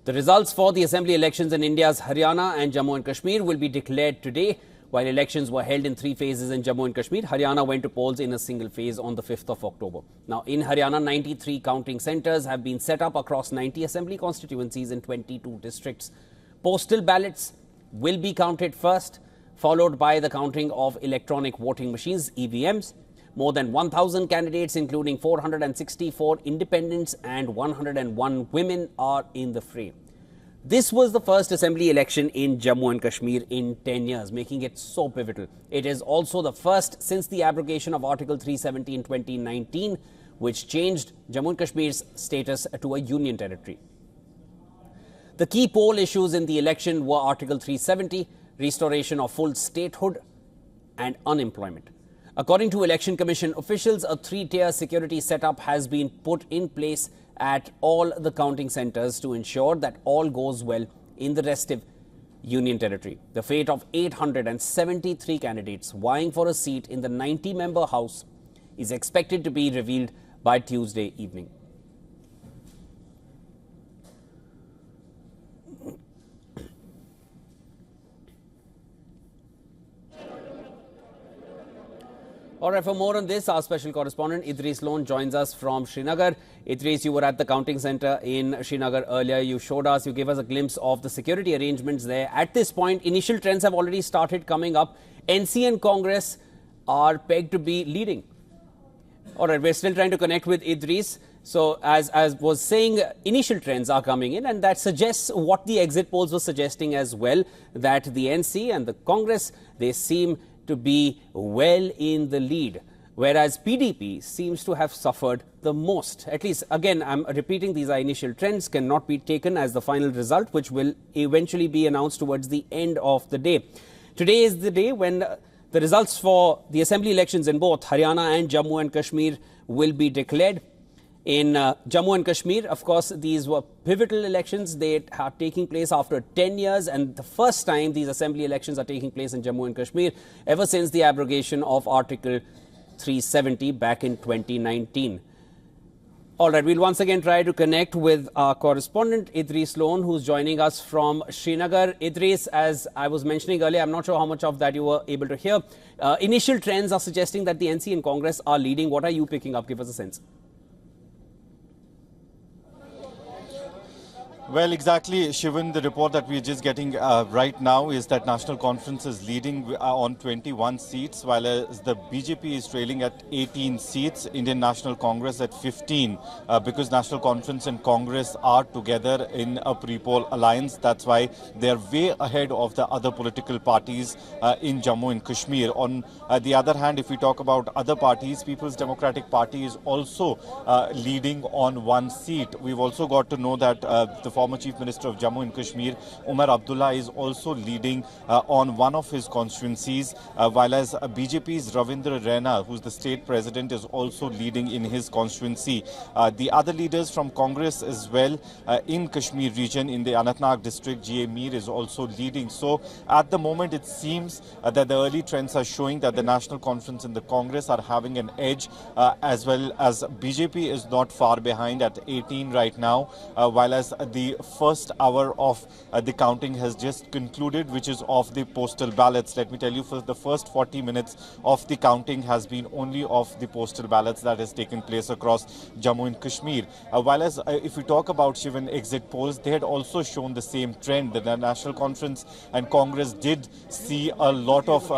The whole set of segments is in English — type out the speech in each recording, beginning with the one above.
The results for the assembly elections in India's Haryana and Jammu and Kashmir will be declared today. While elections were held in 3 phases in Jammu and Kashmir, Haryana went to polls in a single phase on the 5th of October. Now, in Haryana, 93 counting centres have been set up across 90 assembly constituencies in 22 districts. Postal ballots will be counted first, followed by the counting of electronic voting machines, EVMs. More than 1,000 candidates, including 464 independents and 101 women, are in the fray. This was the first assembly election in Jammu and Kashmir in 10 years, making it so pivotal. It is also the first since the abrogation of Article 370 in 2019, which changed Jammu and Kashmir's status to a union territory. The key poll issues in the election were Article 370, restoration of full statehood, and unemployment. According to Election Commission officials, a 3-tier security setup has been put in place at all the counting centres to ensure that all goes well in the restive union territory. The fate of 873 candidates vying for a seat in the 90-member House is expected to be revealed by Tuesday evening. All right, for more on this, our special correspondent Idris Lone joins us from Srinagar. Idris, you were at the counting centre in Srinagar earlier. You gave us a glimpse of the security arrangements there. At this point, initial trends have already started coming up. NC and Congress are pegged to be leading. All right, we're still trying to connect with Idris. So, as was saying, initial trends are coming in, and that suggests what the exit polls were suggesting as well, that the NC and the Congress, they seem to be well in the lead, whereas PDP seems to have suffered the most. At least, again, I'm repeating, these are initial trends, cannot be taken as the final result, which will eventually be announced towards the end of the day. Today is the day when the results for the assembly elections in both Haryana and Jammu and Kashmir will be declared. In Jammu and Kashmir, of course, these were pivotal elections. They are taking place after 10 years, and the first time these assembly elections are taking place in Jammu and Kashmir ever since the abrogation of Article 370 back in 2019. All right, we'll once again try to connect with our correspondent Idris Lone, who's joining us from Srinagar. Idris, as I was mentioning earlier, I'm not sure how much of that you were able to hear. Initial trends are suggesting that the NC and Congress are leading. What are you picking up? Give us a sense. Well, exactly, Shivan, the report that we're just getting right now is that National Conference is leading on 21 seats, while the BJP is trailing at 18 seats, Indian National Congress at 15, because National Conference and Congress are together in a pre-poll alliance. That's why they're way ahead of the other political parties in Jammu and Kashmir. On the other hand, if we talk about other parties, People's Democratic Party is also leading on 1 seat. We've also got to know that the former Chief Minister of Jammu and Kashmir, Umar Abdullah, is also leading on one of his constituencies, while as BJP's Ravindra Raina, who's the state president, is also leading in his constituency. The other leaders from Congress as well in Kashmir region, in the Anantnag district, G.A. Mir is also leading. So at the moment, it seems that the early trends are showing that the National Conference and the Congress are having an edge, as well as BJP is not far behind at 18 right now, while as the first hour of the counting has just concluded, which is of the postal ballots. Let me tell you, for the first 40 minutes of the counting has been only of the postal ballots that has taken place across Jammu and Kashmir. While as if we talk about Shivan exit polls, they had also shown the same trend. The National Conference and Congress did see a lot of,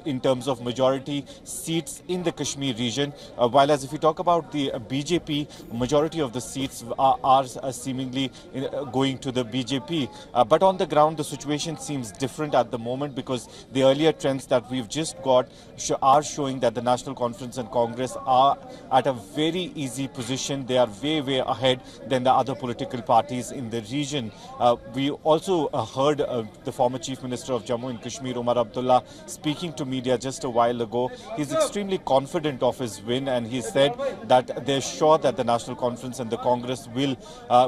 in terms of majority seats in the Kashmir region. While as if we talk about the BJP, majority of the seats are seemingly going to the BJP. But on the ground, the situation seems different at the moment, because the earlier trends that we've just got are showing that the National Conference and Congress are at a very easy position. They are way ahead than the other political parties in the region. We also heard the former Chief Minister of Jammu and Kashmir, Umar Abdullah, speaking to media just a while ago. He's extremely confident of his win, and he said that they're sure that the National National Conference and the Congress will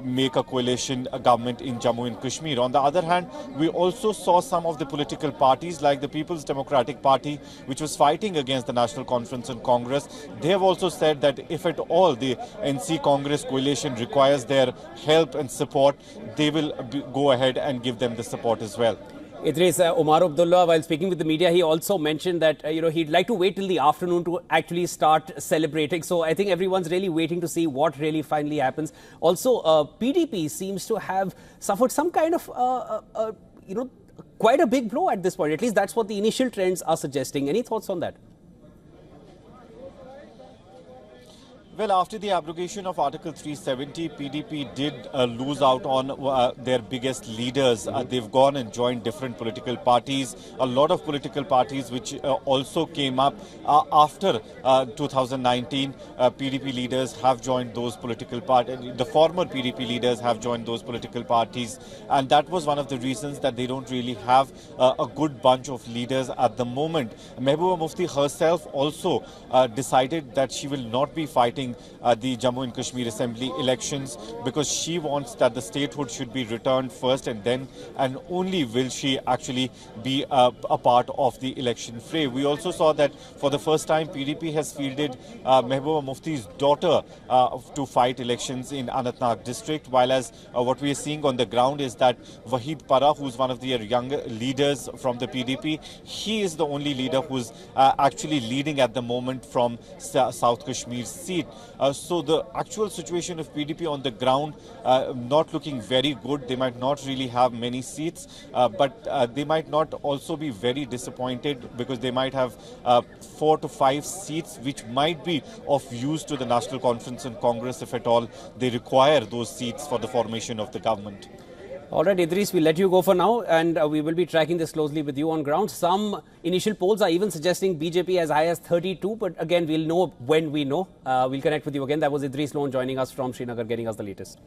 make a coalition government in Jammu and Kashmir. On the other hand, we also saw some of the political parties like the People's Democratic Party, which was fighting against the National Conference and Congress. They have also said that if at all the NC Congress coalition requires their help and support, they will go ahead and give them the support as well. Idris, Omar Abdullah, while speaking with the media, he also mentioned that he'd like to wait till the afternoon to actually start celebrating. So I think everyone's really waiting to see what really finally happens. Also, PDP seems to have suffered some kind of quite a big blow at this point. At least that's what the initial trends are suggesting. Any thoughts on that? Well, after the abrogation of Article 370, PDP did lose out on their biggest leaders. They've gone and joined different political parties. A lot of political parties which also came up after 2019. PDP leaders have joined those political parties. The former PDP leaders have joined those political parties. And that was one of the reasons that they don't really have a good bunch of leaders at the moment. Mehbooba Mufti herself also decided that she will not be fighting the Jammu and Kashmir Assembly elections because she wants that the statehood should be returned first and then and only will she actually be a part of the election fray. We also saw that for the first time PDP has fielded Mehbooba Mufti's daughter to fight elections in Anantnag district, while as what we are seeing on the ground is that Wahid Para, who's one of the younger leaders from the PDP, he is the only leader who's actually leading at the moment from South Kashmir's seat. So the actual situation of PDP on the ground not looking very good. They might not really have many seats, but they might not also be very disappointed because they might have 4 to 5 seats which might be of use to the National Conference and Congress if at all they require those seats for the formation of the government. All right, Idris, we'll let you go for now, and we will be tracking this closely with you on ground. Some initial polls are even suggesting BJP as high as 32, but again, we'll know when we know. We'll connect with you again. That was Idris Lone joining us from Srinagar, getting us the latest.